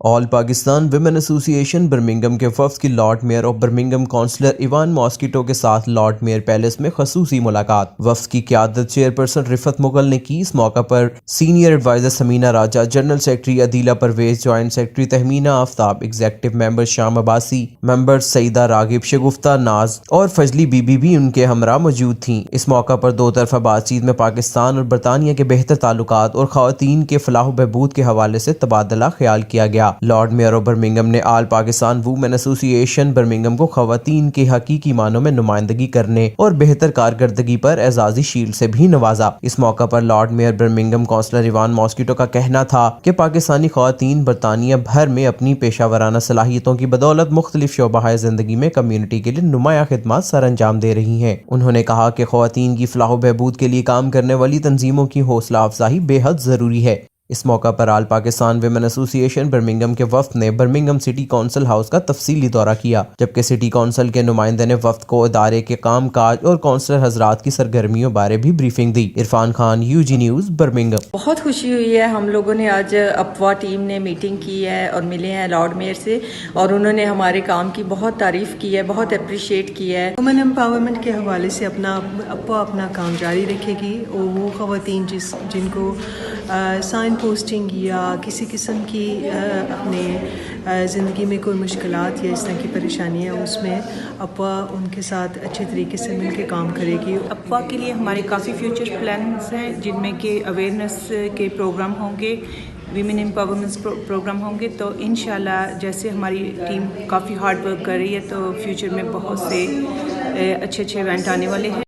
آل Pakistan women ایسوسی ایشن Birmingham کے وفد کی lord mayor of Birmingham councillor Yvonne Mosquito کے ساتھ لارڈ میئر پیلس میں خصوصی ملاقات۔ وفد کی قیادت چیئرپرسن رفعت مغل نے کی۔ اس موقع پر senior advisor Samina Raja, general secretary Adeela Parvez, joint secretary Tehmina Aftab, executive member Sham Abbasi, ممبر سعیدہ راغب، شگفتہ ناز اور فضلی بی بی بھی ان کے ہمراہ موجود تھیں۔ اس موقع پر دو طرفہ بات چیت میں پاکستان اور برطانیہ کے بہتر تعلقات اور خواتین کے فلاح و بہبود کے حوالے سے تبادلہ خیال کیا گیا۔ لارڈ میئر آف برمنگھم نے آل پاکستان وومن ایسوسی ایشن برمنگھم کو خواتین کے حقیقی معنوں میں نمائندگی کرنے اور بہتر کارکردگی پر اعزازی شیلڈ سے بھی نوازا۔ اس موقع پر lord mayor Birmingham councillor Yvonne mosquito کا کہنا تھا کہ پاکستانی خواتین برطانیہ بھر میں اپنی پیشہ ورانہ صلاحیتوں کی بدولت مختلف شعبہ زندگی میں کمیونٹی کے لیے نمایاں خدمات سر انجام دے رہی ہیں۔ انہوں نے کہا کہ خواتین کی فلاح و بہبود کے لیے کام کرنے والی تنظیموں کی حوصلہ افزائی بے حد ضروری ہے۔ اس موقع پر آل پاکستان ویمن ایسوسی ایشن برمنگھم کے وفد نے برمنگھم سٹی کونسل ہاؤس کا تفصیلی دورہ کیا، جبکہ سٹی کونسل کے نمائندے نے وفد کو ادارے کے کام کاج اور کونسلر حضرات کی سرگرمیوں بارے بھی بریفنگ دی۔ Irfan Khan, UG news, Birmingham. بہت خوشی ہوئی ہے، ہم لوگوں نے آج اپوا ٹیم نے میٹنگ کی ہے اور ملے ہیں لارڈ میئر سے، اور انہوں نے ہمارے کام کی بہت تعریف کی ہے، بہت اپریشیٹ کیا ہے۔ وومن امپاورمنٹ کے حوالے سے اپوا اپنا کام جاری رکھے گی، اور وہ خواتین جن کو سائن پوسٹنگ یا کسی قسم کی اپنے زندگی میں کوئی مشکلات یا اس طرح کی پریشانیاں، اس میں اپوا ان کے ساتھ اچھے طریقے سے مل کے کام کرے گی۔ اپوا کے لیے ہمارے کافی فیوچر پلانز ہیں، جن میں کہ اویئرنیس کے پروگرام ہوں گے، ویمن امپاورمنٹ پروگرام ہوں گے، تو انشاءاللہ جیسے ہماری ٹیم کافی ہارڈ ورک کر رہی ہے، تو فیوچر میں بہت سے اچھے ایونٹ آنے والے ہیں۔